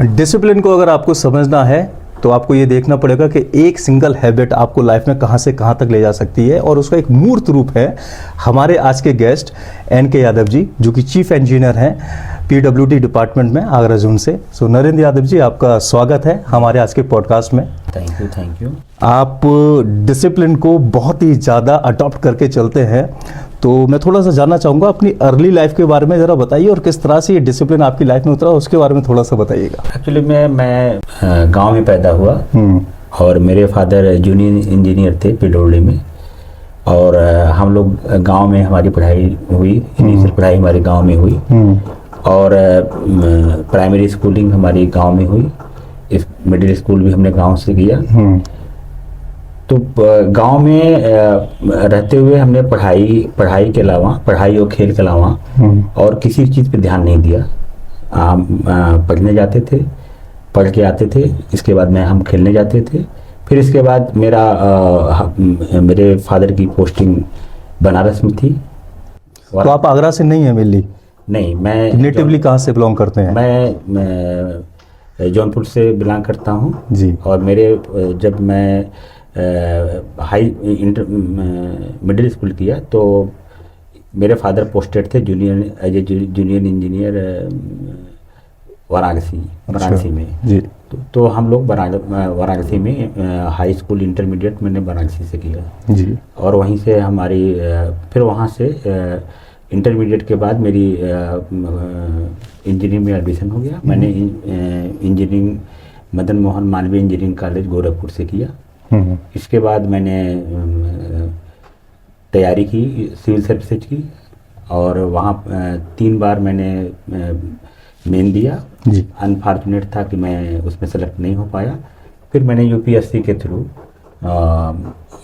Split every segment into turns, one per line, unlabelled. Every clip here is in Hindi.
डिसिप्लिन को अगर आपको समझना है तो आपको ये देखना पड़ेगा कि एक सिंगल हैबिट आपको लाइफ में कहाँ से कहाँ तक ले जा सकती है, और उसका एक मूर्त रूप है हमारे आज के गेस्ट एन.के. यादव जी, जो कि चीफ इंजीनियर हैं पीडब्ल्यूडी डिपार्टमेंट में आगरा जोन से। सो नरेंद्र यादव जी, आपका स्वागत है हमारे आज के पॉडकास्ट में।
Thank you.
आप डिसिप्लिन को बहुत ही ज़्यादा अडॉप्ट करके चलते हैं, तो मैं थोड़ा सा जानना चाहूँगा अपनी अर्ली लाइफ के बारे में ज़रा बताइए, और किस तरह से ये डिसिप्लिन आपकी लाइफ में उतरा उसके बारे में थोड़ा सा बताइएगा।
एक्चुअली मैं गांव में पैदा हुआ और मेरे फादर जूनियर इंजीनियर थे पीडब्ल्यूडी में, और हम लोग गांव में हमारी पढ़ाई हुई। इनिशियल पढ़ाई हमारे गांव में हुई और प्राइमरी स्कूलिंग हमारी गांव में हुई। इस मिडिल स्कूल भी हमने गांव से किया। तो गांव में रहते हुए हमने पढ़ाई के अलावा, पढ़ाई और खेल के अलावा और किसी चीज़ पे ध्यान नहीं दिया। पढ़ने जाते थे, पढ़ के आते थे, इसके बाद में हम खेलने जाते थे। फिर इसके बाद मेरे फादर की पोस्टिंग बनारस में थी।
तो आप आगरा से नहीं है मिली?
नहीं, मैं
नेटिवली कहाँ से बिलोंग करते हैं?
मैं जौनपुर से बिलोंग करता हूँ
जी।
और जब मैं मिडिल स्कूल किया तो मेरे फादर पोस्टेड थे जूनियर इंजीनियर वाराणसी में जी। तो हम लोग वाराणसी में हाई स्कूल इंटरमीडिएट मैंने वाराणसी से किया जी। और वहीं से फिर वहाँ से इंटरमीडिएट के बाद मेरी इंजीनियरिंग में एडमिशन हो गया। मैंने engineering Madan Mohan Malviya engineering college Gorakhpur से किया। इसके बाद मैंने तैयारी की सिविल सर्विसेज की, और वहाँ 3 बार मैंने मेन दिया। अनफॉर्चुनेट था कि मैं उसमें सेलेक्ट नहीं हो पाया। फिर मैंने यूपीएससी के थ्रू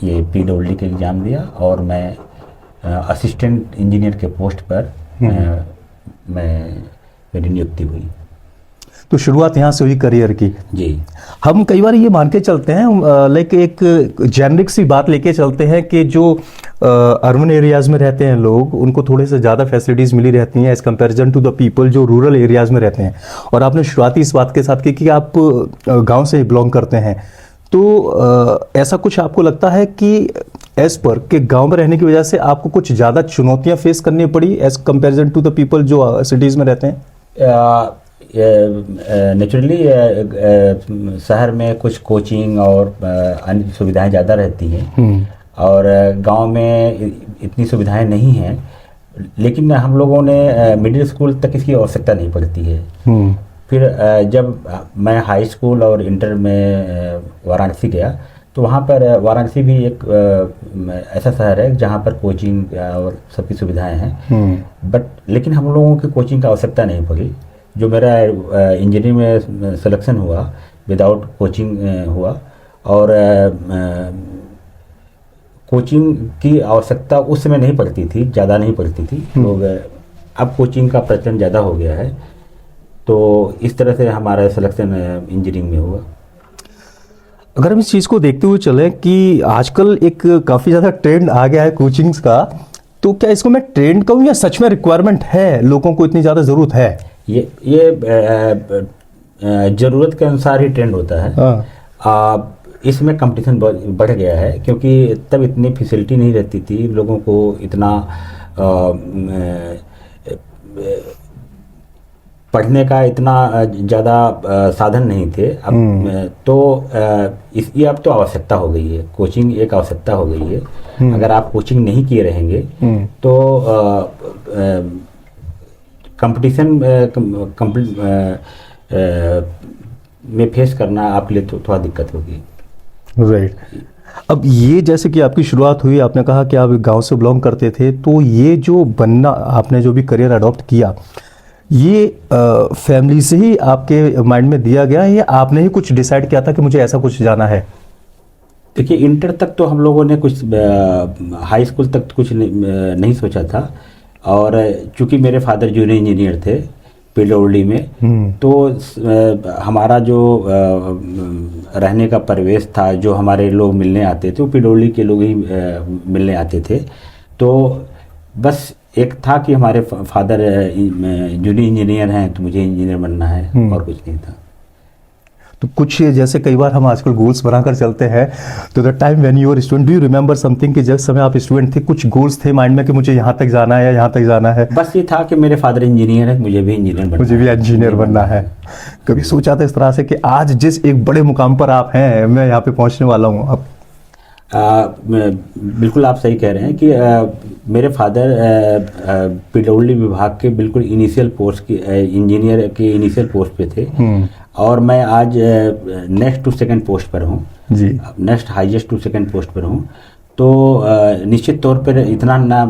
ये पीडब्ल्यूडी के एग्ज़ाम दिया और मैं असिस्टेंट इंजीनियर के पोस्ट पर मेरी नियुक्ति हुई।
तो शुरुआत यहाँ से हुई करियर की
जी।
हम कई बार ये मान के चलते हैं, लाइक एक जेनरिक सी बात लेके चलते हैं कि जो अर्बन एरियाज़ में रहते हैं लोग, उनको थोड़े से ज़्यादा फैसिलिटीज़ मिली रहती हैं as comparison to the people जो रूरल एरियाज़ में रहते हैं। और आपने शुरुआती इस बात के साथ की कि आप गांव से बिलोंग करते हैं, तो ऐसा कुछ आपको लगता है कि एज पर कि गांव में रहने की वजह से आपको कुछ ज़्यादा चुनौतियाँ फेस करनी पड़ी as comparison to the people जो सिटीज़ में रहते हैं?
नेचुरली शहर में कुछ कोचिंग और अन्य सुविधाएं ज़्यादा रहती हैं और गांव में इतनी सुविधाएं नहीं हैं, लेकिन हम लोगों ने मिडिल स्कूल तक इसकी आवश्यकता नहीं पड़ती है। फिर जब मैं हाई स्कूल और इंटर में वाराणसी गया, तो वहाँ पर वाराणसी भी एक ऐसा शहर है जहाँ पर कोचिंग और सबकी सुविधाएं हैं, लेकिन हम लोगों की कोचिंग की आवश्यकता नहीं पड़ी। जो मेरा इंजीनियरिंग में सिलेक्शन हुआ विदाउट कोचिंग हुआ, और कोचिंग की आवश्यकता उस समय नहीं पड़ती थी, ज़्यादा नहीं पड़ती थी। लोग अब कोचिंग का प्रचलन ज़्यादा हो गया है, तो इस तरह से हमारा सिलेक्शन इंजीनियरिंग में हुआ।
अगर हम इस चीज़ को देखते हुए चलें कि आजकल एक काफ़ी ज़्यादा ट्रेंड आ गया है कोचिंग्स का, तो क्या इसको मैं ट्रेंड कहूँ या सच में रिक्वायरमेंट है, लोगों को इतनी ज़्यादा ज़रूरत है?
ये ज़रूरत के अनुसार ही ट्रेंड होता है। इसमें कंपटीशन बढ़ गया है, क्योंकि तब इतनी फैसिलिटी नहीं रहती थी, लोगों को इतना पढ़ने का इतना ज़्यादा साधन नहीं थे। अब अब तो आवश्यकता हो गई है, कोचिंग एक आवश्यकता हो गई है। अगर आप कोचिंग नहीं किए रहेंगे तो कंपटीशन में फेस करना आपके लिए थोड़ा दिक्कत होगी।
राइट। अब ये जैसे कि आपकी शुरुआत हुई, आपने कहा कि आप गांव से बिलोंग करते थे, तो ये जो बनना आपने जो भी करियर अडॉप्ट किया, ये फैमिली से ही आपके माइंड में दिया गया है या आपने ही कुछ डिसाइड किया था कि मुझे ऐसा कुछ जाना है?
देखिए, इंटर तक तो हम लोगों ने कुछ, हाई स्कूल तक कुछ नहीं सोचा था, और चूंकि मेरे फादर जूनियर इंजीनियर थे पीडब्ल्यूडी में, तो हमारा जो रहने का परिवेश था, जो हमारे लोग मिलने आते थे वो पीडब्ल्यूडी के लोग ही मिलने आते थे। तो बस एक था कि हमारे फादर जूनियर इंजीनियर हैं तो मुझे इंजीनियर बनना है, और कुछ नहीं था।
तो कुछ जैसे कई बार हम आजकल गोल्स बनाकर चलते हैं, तो the time when you were student, do you remember something कि जिस समय आप स्टूडेंट थे कुछ गोल्स थे माइंड में कि मुझे यहाँ तक जाना है या यहाँ तक जाना है?
बस ये था कि मेरे फादर इंजीनियर है, मुझे भी इंजीनियर बनना
मुझे भी
है।
इंजीनियर बनना है। कभी सोचा था इस तरह से कि आज जिस एक बड़े मुकाम पर आप हैं मैं यहाँ पे पहुँचने वाला हूँ अब?
बिल्कुल आप सही कह रहे हैं कि मेरे फादर पीडब्ल्यूडी विभाग के बिल्कुल इनिशियल पोस्ट की इंजीनियर के इनिशियल पोस्ट पे थे, और मैं आज नेक्स्ट टू सेकंड पोस्ट पर हूँ
जी।
Next highest to second post पर हूँ। तो निश्चित तौर पर इतना ना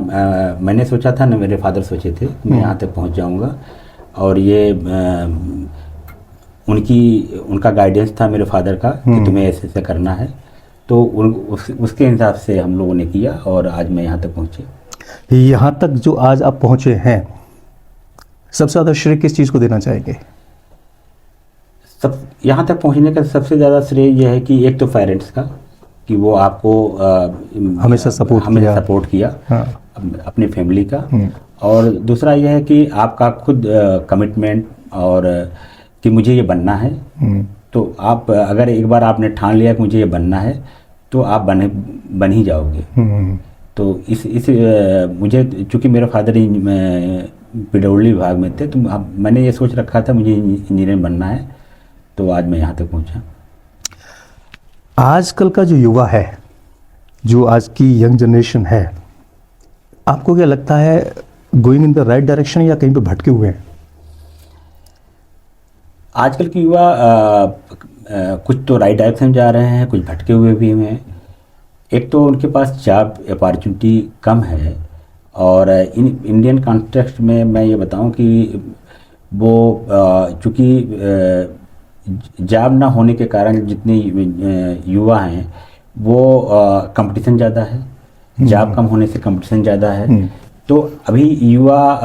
मैंने सोचा था ना मेरे फादर सोचे थे कि मैं यहाँ तक पहुँच जाऊँगा, और ये उनका गाइडेंस था मेरे फादर का कि तुम्हें ऐसे ऐसे करना है। तो उसके हिसाब से हम लोगों ने किया और आज मैं यहाँ तक पहुँचे।
यहाँ तक जो आज आप पहुँचे हैं, सबसे ज़्यादा श्रेय किस चीज़ को देना चाहेंगे?
सब यहाँ तक पहुँचने का सबसे ज़्यादा श्रेय यह है कि एक तो पेरेंट्स का, कि वो आपको
हमेशा सपोर्ट किया।
हाँ। अपनी फैमिली का, और दूसरा यह है कि आपका खुद कमिटमेंट और कि मुझे ये बनना है। तो आप अगर एक बार आपने ठान लिया कि मुझे ये बनना है तो आप बन ही जाओगे। तो इस मुझे चूँकि मेरे फादर पीडब्ल्यूडी विभाग में थे, तो मैंने ये सोच रखा था मुझे इंजीनियर बनना है, तो आज मैं यहाँ तक पहुँचा।
आजकल का जो युवा है, जो आज की यंग जनरेशन है, आपको क्या लगता है going in the right direction या कहीं पे भटके हुए हैं?
आजकल के युवा कुछ तो राइट डायरेक्शन जा रहे हैं, कुछ भटके हुए भी हैं। एक तो उनके पास जॉब अपॉर्चुनिटी कम है, और इंडियन कॉन्टेक्स्ट में मैं ये बताऊं कि वो चूँकि जॉब ना होने के कारण जितने युवा हैं वो कंपटीशन ज़्यादा है, जॉब कम होने से कंपटीशन ज़्यादा है। तो अभी युवा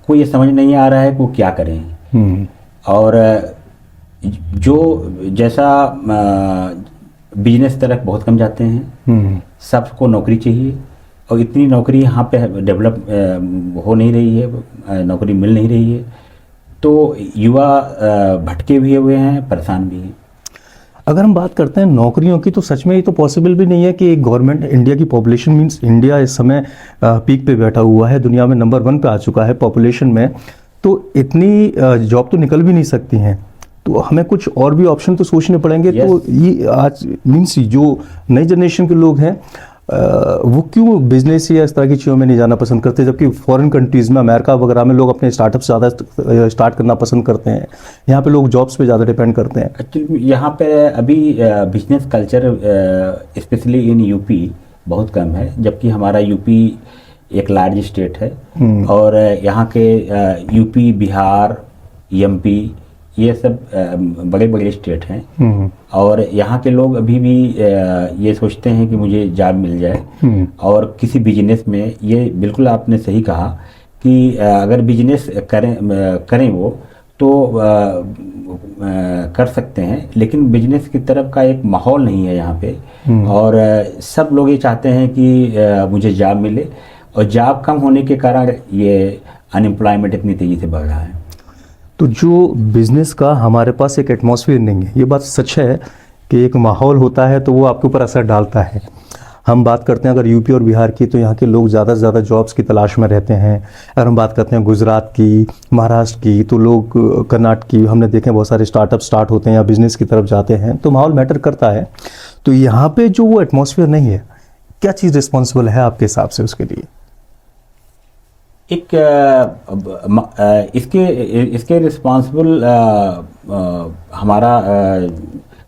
को ये समझ नहीं आ रहा है कि वो क्या करें, और जो जैसा बिजनेस तरफ बहुत कम जाते हैं। सबको नौकरी चाहिए, और इतनी नौकरी यहाँ पे डेवलप हो नहीं रही है, नौकरी मिल नहीं रही है। तो युवा भटके भी हुए हैं, परेशान भी हैं।
अगर हम बात करते हैं नौकरियों की, तो सच में ये तो पॉसिबल भी नहीं है कि एक गवर्नमेंट, इंडिया की पॉपुलेशन मींस इंडिया इस समय पीक पे बैठा हुआ है, दुनिया में नंबर 1 पे आ चुका है पॉपुलेशन में, तो इतनी जॉब तो निकल भी नहीं सकती हैं। तो हमें कुछ और भी ऑप्शन तो सोचने पड़ेंगे।
Yes.
तो ये आज मीन्स जो नई जनरेशन के लोग हैं वो क्यों बिजनेस या इस तरह की चीज़ों में नहीं जाना पसंद करते, जबकि फॉरेन कंट्रीज़ में, अमेरिका वगैरह में लोग अपने स्टार्टअप ज़्यादा स्टार्ट करना पसंद करते हैं, यहाँ पे लोग जॉब्स पे ज़्यादा डिपेंड करते हैं।
एक्चुअली यहाँ पे अभी business culture specially in UP बहुत कम है, जबकि हमारा यूपी एक लार्ज स्टेट है, और यहाँ के यूपी, बिहार, एमपी, ये सब बड़े बड़े स्टेट हैं, और यहाँ के लोग अभी भी ये सोचते हैं कि मुझे जॉब मिल जाए, और किसी बिजनेस में, ये बिल्कुल आपने सही कहा कि अगर बिजनेस करें वो तो कर सकते हैं, लेकिन बिजनेस की तरफ का एक माहौल नहीं है यहाँ पे, और सब लोग ये चाहते हैं कि मुझे जॉब मिले, और जॉब कम होने के कारण ये अनएम्प्लॉयमेंट इतनी तेज़ी से बढ़ रहा है।
तो जो बिजनेस का हमारे पास एक एटमॉस्फेयर नहीं है, ये बात सच है कि एक माहौल होता है तो वो आपके ऊपर असर डालता है। हम बात करते हैं अगर यूपी और बिहार की, तो यहाँ के लोग ज़्यादा से ज़्यादा जॉब्स की तलाश में रहते हैं। अगर हम बात करते हैं गुजरात की, महाराष्ट्र की, तो लोग कर्नाटक की, हमने देखे बहुत सारे स्टार्टअप स्टार्ट होते हैं या बिजनेस की तरफ जाते हैं, तो माहौल मैटर करता है। तो यहाँ पे जो वो एटमॉस्फेयर नहीं है, क्या चीज़ रिस्पॉन्सिबल है आपके हिसाब से उसके लिए?
एक इसके रिस्पॉन्सिबल हमारा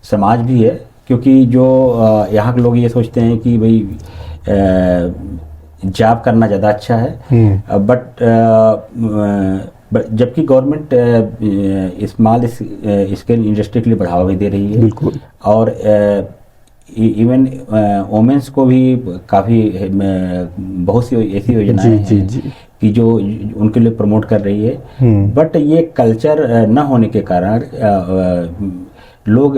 समाज भी है, क्योंकि जो यहाँ के लोग ये सोचते हैं कि भाई जॉब करना ज़्यादा अच्छा है, बट जबकि गवर्नमेंट स्मॉल स्केल इंडस्ट्री के लिए बढ़ावा भी दे रही है।
बिल्कुल।
और इवन वोमेंस को भी काफ़ी बहुत सी ऐसी योजनाएं हैं कि जो उनके लिए प्रमोट कर रही है, बट ये कल्चर न होने के कारण लोग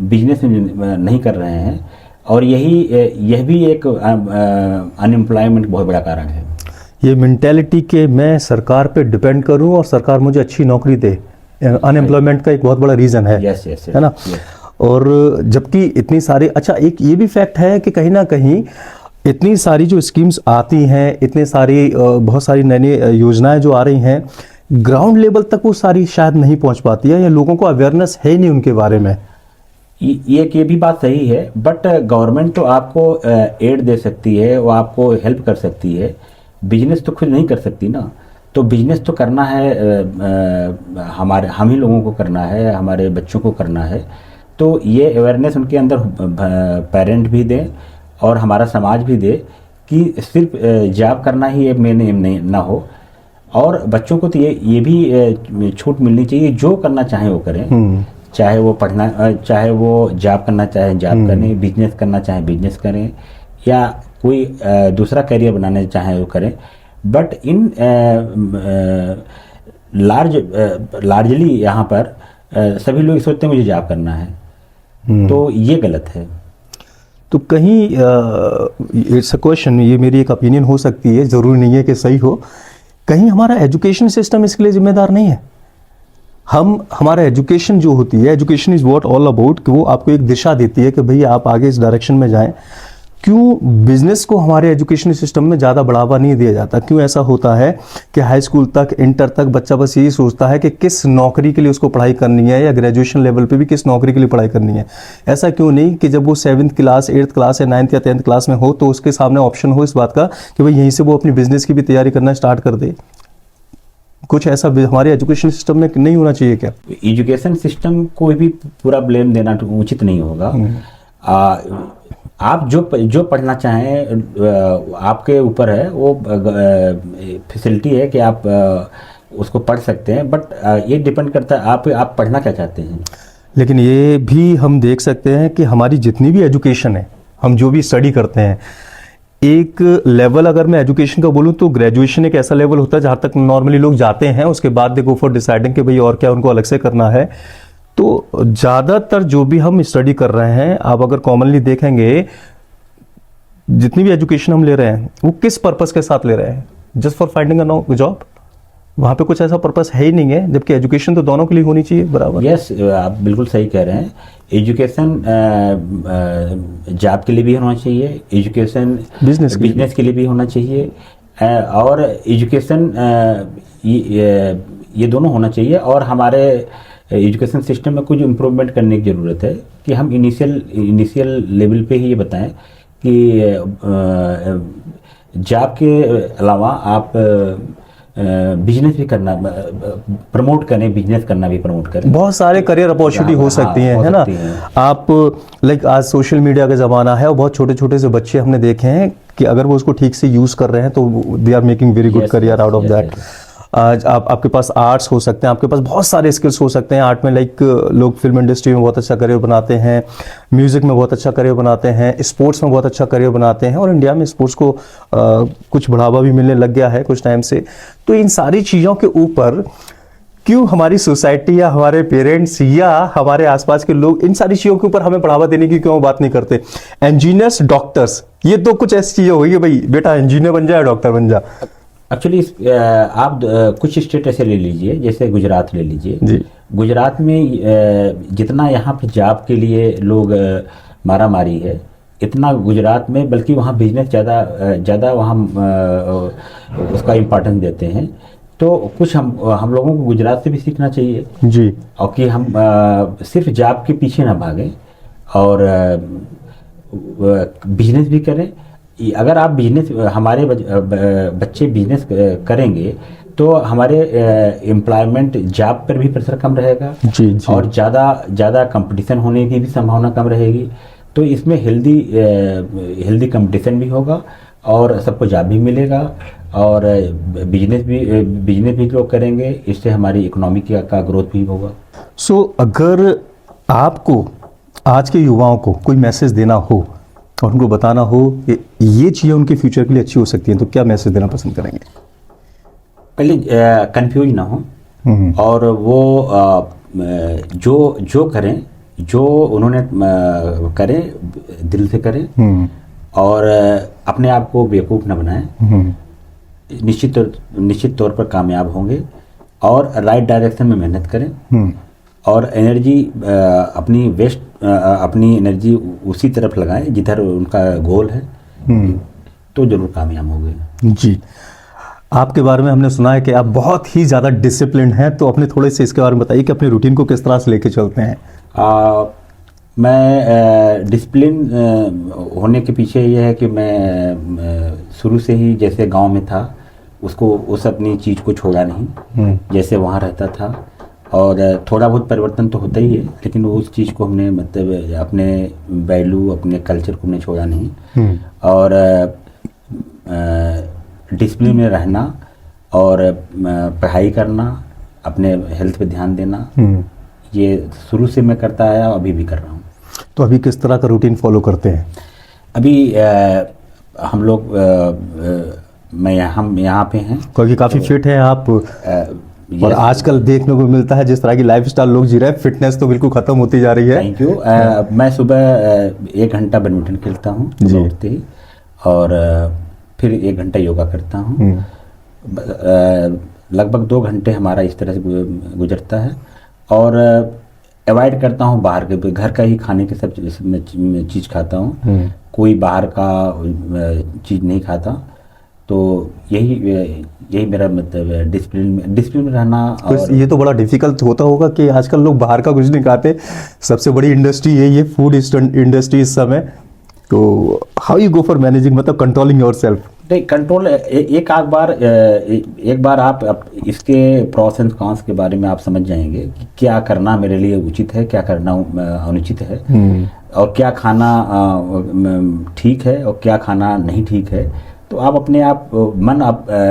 बिजनेस नहीं कर रहे हैं, और यह भी एक अनएम्प्लॉयमेंट बहुत बड़ा कारण है।
ये मेंटेलिटी के मैं सरकार पे डिपेंड करूं और सरकार मुझे अच्छी नौकरी दे, अनएम्प्लॉयमेंट का एक बहुत बड़ा रीज़न है,
यस यस
है ना। और जबकि इतनी सारी, अच्छा एक ये भी फैक्ट है कि कहीं ना कहीं इतनी सारी जो स्कीम्स आती हैं, इतनी सारी बहुत सारी नई नई योजनाएं जो आ रही हैं, ग्राउंड लेवल तक वो सारी शायद नहीं पहुंच पाती है, या लोगों को अवेयरनेस है ही नहीं उनके बारे में।
ये भी बात सही है, बट गवर्नमेंट तो आपको एड दे सकती है, वो आपको हेल्प कर सकती है, बिजनेस तो खुद नहीं कर सकती ना। तो बिजनेस तो करना है, हमारे हम ही लोगों को करना है, हमारे बच्चों को करना है। तो ये अवेयरनेस उनके अंदर पेरेंट भी दें और हमारा समाज भी दे कि सिर्फ जॉब करना ही एक मेन एम नहीं ना हो। और बच्चों को तो ये भी छूट मिलनी चाहिए, जो करना चाहें वो करें, चाहे वो पढ़ना, चाहे वो जॉब करना चाहे जॉब करें, बिजनेस करना चाहे बिजनेस करें, या कोई दूसरा करियर बनाना चाहे वो करें। बट इन लार्जली यहाँ पर सभी लोग सोचते हैं मुझे जॉब करना है, तो ये गलत है।
तो कहीं इट्स अ क्वेश्चन, ये मेरी एक ओपिनियन हो सकती है, ज़रूरी नहीं है कि सही हो, कहीं हमारा एजुकेशन सिस्टम इसके लिए जिम्मेदार नहीं है। हमारा एजुकेशन जो होती है, education is what all about, कि वो आपको एक दिशा देती है कि भाई आप आगे इस डायरेक्शन में जाएं। क्यों बिजनेस को हमारे एजुकेशन सिस्टम में ज़्यादा बढ़ावा नहीं दिया जाता? क्यों ऐसा होता है कि हाई स्कूल तक, इंटर तक बच्चा बस यही सोचता है कि किस नौकरी के लिए उसको पढ़ाई करनी है, या ग्रेजुएशन लेवल पे भी किस नौकरी के लिए पढ़ाई करनी है। ऐसा क्यों नहीं कि जब वो 7th क्लास, 8th क्लास या 9th या 10th क्लास में हो तो उसके सामने ऑप्शन हो इस बात का कि भाई यहीं से वो अपनी बिजनेस की भी तैयारी करना स्टार्ट कर दे। कुछ ऐसा हमारे एजुकेशन सिस्टम में नहीं होना चाहिए क्या?
एजुकेशन सिस्टम को भी पूरा ब्लेम देना उचित नहीं होगा। आप जो पढ़ना चाहें आपके ऊपर है, वो फैसिलिटी है कि आप उसको पढ़ सकते हैं, बट ये डिपेंड करता है आप पढ़ना क्या चाहते हैं।
लेकिन ये भी हम देख सकते हैं कि हमारी जितनी भी एजुकेशन है, हम जो भी स्टडी करते हैं, एक लेवल अगर मैं एजुकेशन का बोलूं तो ग्रेजुएशन एक ऐसा लेवल होता है जहां तक नॉर्मली लोग जाते हैं, उसके बाद दे गो फॉर डिसाइडिंग कि भाई और क्या उनको अलग से करना है। तो ज़्यादातर जो भी हम स्टडी कर रहे हैं, आप अगर कॉमनली देखेंगे, जितनी भी एजुकेशन हम ले रहे हैं वो किस पर्पस के साथ ले रहे हैं? Just for finding a job. वहाँ पे कुछ ऐसा पर्पस है ही नहीं है, जबकि एजुकेशन तो दोनों के लिए होनी चाहिए बराबर।
यस, आप बिल्कुल सही कह रहे हैं। एजुकेशन जॉब के लिए भी होना चाहिए, एजुकेशन बिजनेस के लिए भी होना चाहिए, और एजुकेशन ये दोनों होना चाहिए। और हमारे एजुकेशन सिस्टम में कुछ इम्प्रूवमेंट करने की ज़रूरत है कि हम इनिशियल लेवल पे ही ये बताएं कि जॉब के अलावा आप बिजनेस भी करना प्रमोट करें, बिजनेस करना भी प्रमोट करें।
बहुत सारे करियर अपॉर्चुनिटी हो सकती हैं, है ना। आप लाइक आज सोशल मीडिया का ज़माना है और बहुत छोटे छोटे से बच्चे हमने देखे हैं कि अगर वो उसको ठीक से यूज़ कर रहे हैं तो they are making very good career out of that. आज आपके पास आर्ट्स हो सकते हैं, आपके पास बहुत सारे स्किल्स हो सकते हैं आर्ट में। लाइक लोग फिल्म इंडस्ट्री में बहुत अच्छा करियर बनाते हैं, म्यूज़िक में बहुत अच्छा करियर बनाते हैं, स्पोर्ट्स में बहुत अच्छा करियर बनाते हैं, और इंडिया में स्पोर्ट्स को कुछ बढ़ावा भी मिलने लग गया है कुछ टाइम से। तो इन सारी चीज़ों के ऊपर क्यों हमारी सोसाइटी या हमारे पेरेंट्स या हमारे आसपास के लोग इन सारी चीज़ों के ऊपर हमें बढ़ावा देने की क्यों बात नहीं करते? इंजीनियर्स, डॉक्टर्स, ये तो कुछ ऐसी चीज़ें होगी भाई बेटा इंजीनियर बन जा, डॉक्टर बन जा।
एक्चुअली आप कुछ स्टेट ऐसे ले लीजिए, जैसे गुजरात ले लीजिए
जी।
गुजरात में जितना यहाँ पे जॉब के लिए लोग मारा मारी है, इतना गुजरात में, बल्कि वहाँ बिजनेस ज़्यादा वहाँ उसका इम्पोर्टेंस देते हैं। तो कुछ हम लोगों को गुजरात से भी सीखना चाहिए
जी,
और कि हम सिर्फ जॉब के पीछे ना भागें और बिजनेस भी करें। अगर आप बिजनेस, हमारे बच्चे बिजनेस करेंगे तो हमारे एम्प्लॉयमेंट जॉब पर भी प्रेशर कम रहेगा
जी, जी।
और ज़्यादा कंपटीशन होने की भी संभावना कम रहेगी। तो इसमें हेल्दी कंपटीशन भी होगा और सबको जॉब भी मिलेगा और बिजनेस भी लोग करेंगे, इससे हमारी इकोनॉमी का ग्रोथ भी होगा।
सो अगर आपको आज के युवाओं को कोई मैसेज देना हो और उनको बताना हो कि ये चीज़ें उनके फ्यूचर के लिए अच्छी हो सकती हैं, तो क्या मैसेज देना पसंद करेंगे?
पहले कंफ्यूज ना हो और वो जो करें, जो उन्होंने करें, दिल से करें और अपने आप को बेवकूफ़ ना बनाएं। निश्चित तौर पर कामयाब होंगे और राइट डायरेक्शन में मेहनत करें और एनर्जी अपनी अपनी एनर्जी उसी तरफ लगाएं जिधर उनका गोल है, तो जरूर कामयाब होंगे।
जी, आपके बारे में हमने सुना है कि आप बहुत ही ज़्यादा डिसिप्लिन हैं, तो अपने थोड़े से इसके बारे में बताइए कि अपनी रूटीन को किस तरह से लेके चलते हैं।
मैं डिसिप्लिन होने के पीछे ये है कि मैं शुरू से ही जैसे गांव में था उसको उस अपनी चीज़ को छोड़ा नहीं, जैसे वहाँ रहता था। और थोड़ा बहुत परिवर्तन तो होता ही है, लेकिन उस चीज़ को हमने मतलब अपने वैल्यू अपने कल्चर को हमने छोड़ा नहीं। और डिसिप्लिन में रहना और पढ़ाई करना, अपने हेल्थ पे ध्यान देना, ये शुरू से मैं करता आया, अभी भी कर रहा हूँ।
तो अभी किस तरह का रूटीन फॉलो करते हैं?
अभी हम लोग हम यहाँ पे हैं
क्योंकि काफ़ी फिट हैं आप, और आजकल देखने को मिलता है जिस तरह की लाइफस्टाइल लोग जी रहे हैं, फिटनेस तो बिल्कुल ख़त्म होती जा रही है।
Thank you. मैं सुबह 1 घंटा बैडमिंटन खेलता हूँ उठते ही, और फिर 1 घंटा योगा करता हूँ। लगभग 2 घंटे हमारा इस तरह से गुजरता है। और अवॉइड करता हूँ बाहर के, घर का ही खाने के सब चीज़ खाता हूँ, कोई बाहर का चीज़ नहीं खाता। तो यही मेरा मतलब डिसिप्लिन में रहना। और
ये तो बड़ा डिफिकल्ट होता होगा कि आजकल लोग बाहर का कुछ नहीं खाते, सबसे बड़ी इंडस्ट्री यही है, फूड इंडस्ट्री इस समय। तो how you go for managing, मतलब कंट्रोलिंग योरसेल्फ?
नहीं, कंट्रोल एक बार आप इसके प्रोस एंड कॉन्स के बारे में आप समझ जाएंगे कि क्या करना मेरे लिए उचित है, क्या करना अनुचित है, और क्या खाना ठीक है और क्या खाना नहीं ठीक है। तो आप अपने आप मन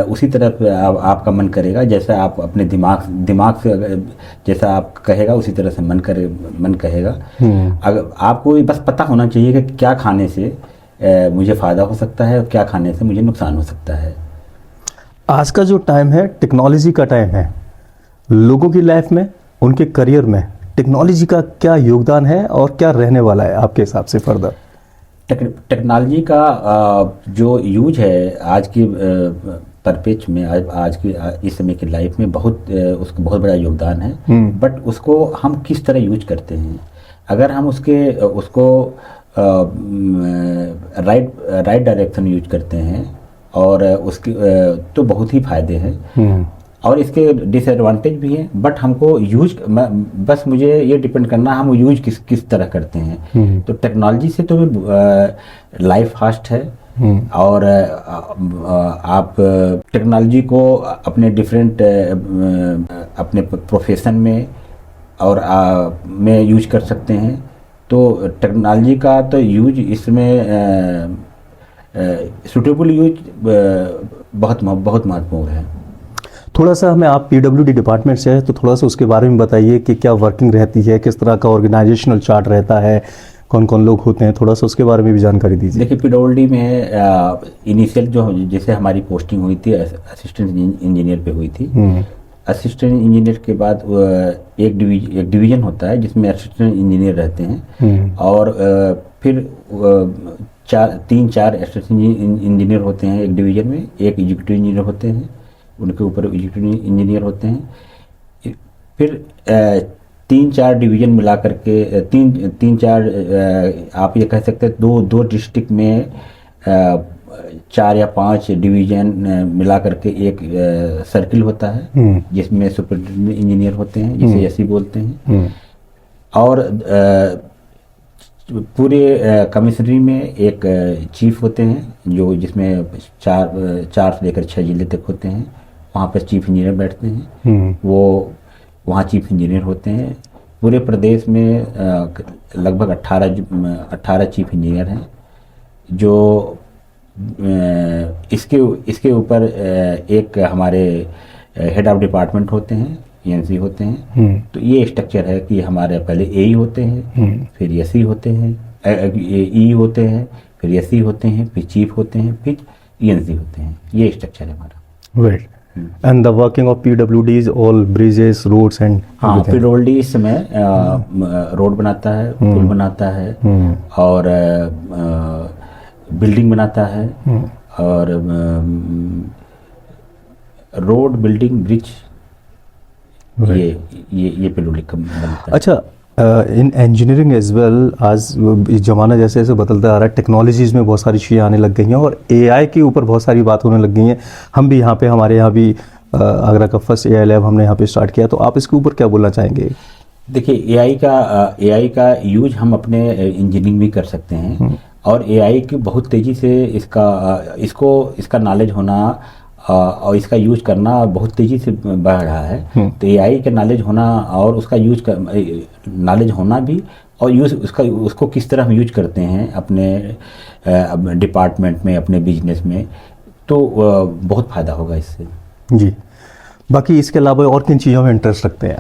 उसी तरफ आपका मन करेगा, जैसा आप अपने दिमाग से जैसा आप कहेगा उसी तरह से मन कहेगा। अगर आपको बस पता होना चाहिए कि क्या खाने से मुझे फ़ायदा हो सकता है और क्या खाने से मुझे नुकसान हो सकता है।
आज का जो टाइम है टेक्नोलॉजी का टाइम है, लोगों की लाइफ में, उनके करियर में टेक्नोलॉजी का क्या योगदान है और क्या रहने वाला है आपके हिसाब से फर्दर?
टेक्नोलॉजी का जो यूज है आज की परिपेक्ष में, आज की इस समय की लाइफ में उसका बहुत बड़ा योगदान है। बट उसको हम किस तरह यूज करते हैं, अगर हम उसको राइट डायरेक्शन यूज करते हैं और उसके तो बहुत ही फायदे हैं, और इसके डिसएडवांटेज भी हैं। बट हमको बस मुझे ये डिपेंड करना हम यूज किस तरह करते हैं। तो टेक्नोलॉजी से तो लाइफ फास्ट है, और आप टेक्नोलॉजी को अपने डिफरेंट अपने प्रोफेशन में और में यूज कर सकते हैं। तो टेक्नोलॉजी का तो यूज इसमें सुटेबल यूज बहुत महत्वपूर्ण है।
थोड़ा सा हमें, आप पीडब्ल्यूडी डिपार्टमेंट से है तो थोड़ा सा उसके बारे में बताइए कि क्या वर्किंग रहती है, किस तरह का ऑर्गेनाइजेशनल चार्ट रहता है, कौन कौन लोग होते हैं, थोड़ा सा उसके बारे में भी जानकारी दीजिए।
देखिए, पीडब्ल्यूडी में इनिशियल जैसे हमारी पोस्टिंग हुई थी असिस्टेंट इंजीनियर पे हुई थी। असिस्टेंट इंजीनियर के बाद एक डिवीजन होता है जिसमें असिस्टेंट इंजीनियर रहते हैं, और फिर 3-4 असिस्टेंट इंजीनियर होते हैं एक डिवीजन में, एक एग्जीक्यूटिव इंजीनियर होते हैं, उनके ऊपर एग्जीक्यूटिव इंजीनियर होते हैं। फिर 3-4 डिवीजन मिला करके 3-4 आप ये कह सकते हैं दो डिस्ट्रिक्ट में 4 या 5 डिवीजन मिला करके एक सर्किल होता है जिसमें सुपरिटेंडेंट इंजीनियर होते हैं, जिसे एसई बोलते हैं। और पूरे कमिश्नरी में एक चीफ होते हैं जो जिसमें 4 से लेकर 6 जिले तक होते हैं। वहाँ पर चीफ इंजीनियर बैठते हैं, वो वहाँ चीफ इंजीनियर होते हैं। पूरे प्रदेश में लगभग 18 चीफ इंजीनियर हैं, जो इसके ऊपर एक हमारे हेड ऑफ डिपार्टमेंट होते हैं, एएनसी होते हैं। तो ये स्ट्रक्चर है कि हमारे पहले एई होते हैं, फिर एसई होते हैं, ई होते हैं, फिर एसई होते हैं, फिर चीफ होते हैं, फिर ईएनसी होते हैं। ये स्ट्रक्चर है हमारा।
Right. And the working of PWD is all bridges, roads and
PWD इस समय रोड बनाता है, पुल बनाता है, और बिल्डिंग बनाता है, और रोड, बिल्डिंग, ब्रिज, ये पेलोडिक बनता है।
अच्छा, इन इंजीनियरिंग एज वेल, आज इस ज़माना जैसे जैसे बदलता आ रहा है, टेक्नोलॉजीज़ में बहुत सारी चीज़ें आने लग गई हैं और एआई के ऊपर बहुत सारी बात होने लग गई हैं। हम भी यहाँ पे, हमारे यहाँ भी आगरा का फर्स्ट एआई लैब हमने यहाँ पे स्टार्ट किया, तो आप इसके ऊपर क्या बोलना चाहेंगे?
देखिए, एआई का यूज हम अपने इंजीनियरिंग में कर सकते हैं, और एआई की बहुत तेज़ी से इसका नॉलेज होना और इसका यूज करना बहुत तेज़ी से बढ़ रहा है। तो एआई का नॉलेज होना और उसका नॉलेज होना भी, और उसको किस तरह हम यूज करते हैं अपने डिपार्टमेंट में, अपने बिजनेस में, तो बहुत फ़ायदा होगा इससे।
जी, बाकी इसके अलावा और किन चीज़ों में इंटरेस्ट रखते हैं?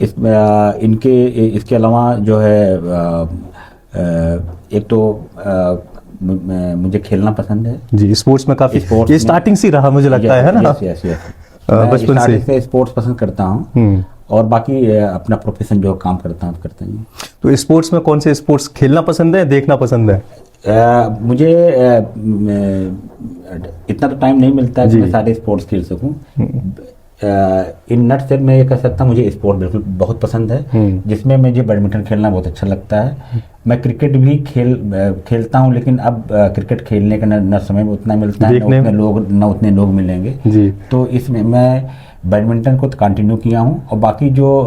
इसके अलावा जो है, एक तो मुझे खेलना पसंद है।
जी, स्पोर्ट्स में काफ़ी, ये स्टार्टिंग से रहा मुझे लगता है ना?
यस।
बचपन से
स्पोर्ट्स पसंद करता हूँ, और बाकी अपना प्रोफेशन जो काम करता हूँ करता हूँ।
तो स्पोर्ट्स में कौन से स्पोर्ट्स खेलना पसंद है, देखना पसंद है?
मुझे इतना तो टाइम नहीं मिलता है कि मैं सारे स्पोर्ट्स खेल सकूं। इन नट से मैं ये कह सकता हूँ, मुझे स्पोर्ट बिल्कुल बहुत पसंद है, जिसमें मुझे बैडमिंटन खेलना बहुत अच्छा लगता है। मैं क्रिकेट भी खेलता हूँ, लेकिन अब क्रिकेट खेलने का न समय उतना मिलता है, न उतने लोग मिलेंगे जी। तो इसमें मैं बैडमिंटन को तो कंटिन्यू किया हूँ, और बाकी जो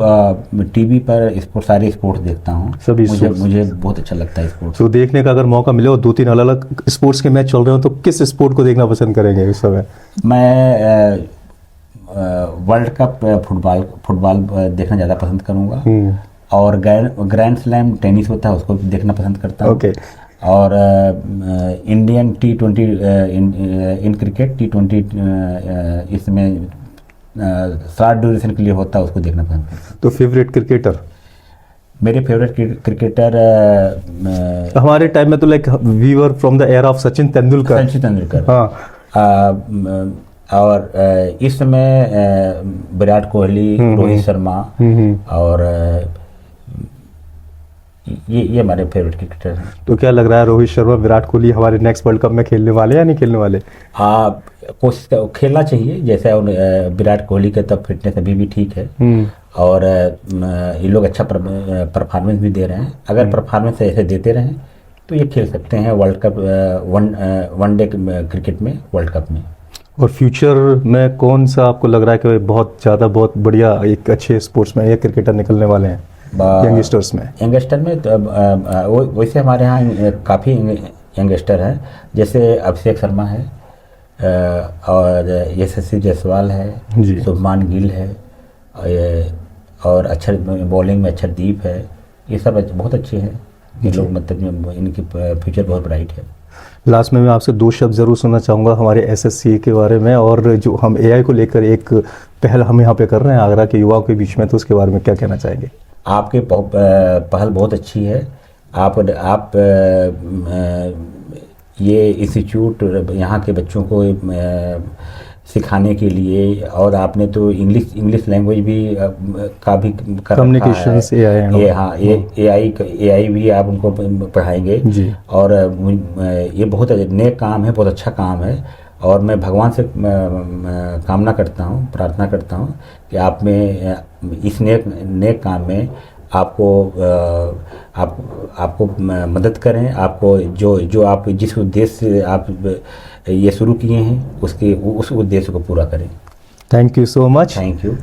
टीवी पर सारे स्पोर्ट्स देखता हूँ, मुझे बहुत अच्छा लगता है स्पोर्ट्स।
तो देखने का अगर मौका मिले और 2-3 अलग अलग स्पोर्ट्स के मैच चल रहे हो, तो किस स्पोर्ट को देखना पसंद करेंगे इस समय?
मैं वर्ल्ड कप फुटबॉल देखना ज़्यादा पसंद करूँगा, और ग्रैंड स्लैम टेनिस होता है, उसको देखना पसंद करता हूँ।
ओके।
और Indian T20 in cricket T20 इसमें शॉर्ट ड्यूरेशन के लिए होता है, उसको देखना पसंद करता हूँ।
तो फेवरेट क्रिकेटर?
मेरे फेवरेट क्रिकेटर
हमारे टाइम में तो like we were from the era of Sachin Tendulkar.
हाँ। और इस समय विराट कोहली, रोहित शर्मा, और ये हमारे फेवरेट क्रिकेटर हैं।
तो क्या लग रहा है, रोहित शर्मा, विराट कोहली हमारे नेक्स्ट वर्ल्ड कप में खेलने वाले या नहीं खेलने वाले?
हाँ, कोशिश खेलना चाहिए। जैसे विराट कोहली का तब फिटनेस अभी भी ठीक है, और ये लोग अच्छा परफॉर्मेंस भी दे रहे हैं। अगर परफॉर्मेंस ऐसे देते रहें तो ये खेल सकते हैं world cup, one day cricket में, वर्ल्ड कप में।
और फ्यूचर में कौन सा आपको लग रहा है कि बहुत बढ़िया एक अच्छे स्पोर्ट्स में ये क्रिकेटर निकलने वाले हैं यंगस्टर्स में?
यंगस्टर में तो वैसे हमारे यहाँ काफ़ी यंगस्टर हैं, जैसे अभिषेक शर्मा है, और यशस्वी जायसवाल है, शुभमान गिल है, और अक्षर बॉलिंग में अक्षरदीप है। ये सब बहुत अच्छे हैं ये लोग, मतलब इनकी फ्यूचर बहुत ब्राइट है।
लास्ट में मैं आपसे 2 शब्द ज़रूर सुनना चाहूँगा हमारे SSC के बारे में, और जो हम AI को लेकर एक पहल हम यहाँ पे कर रहे हैं आगरा के युवाओं के बीच में, तो उसके बारे में क्या कहना चाहेंगे?
आपकी पहल बहुत अच्छी है। आप ये इंस्टीट्यूट यहाँ के बच्चों को सिखाने के लिए, और आपने तो इंग्लिश लैंग्वेज भी का भी कर
कम्युनिकेशंस AI,
हाँ, AI भी आप उनको पढ़ाएंगे जी। और ये बहुत नेक काम है, बहुत अच्छा काम है, और मैं भगवान से कामना करता हूँ, प्रार्थना करता हूँ कि आप में इस नेक काम में आपको मदद करें। आपको जो आप जिस उद्देश्य से आप ये शुरू किए हैं, उस उद्देश्य को पूरा करें।
Thank you so much.
Thank you.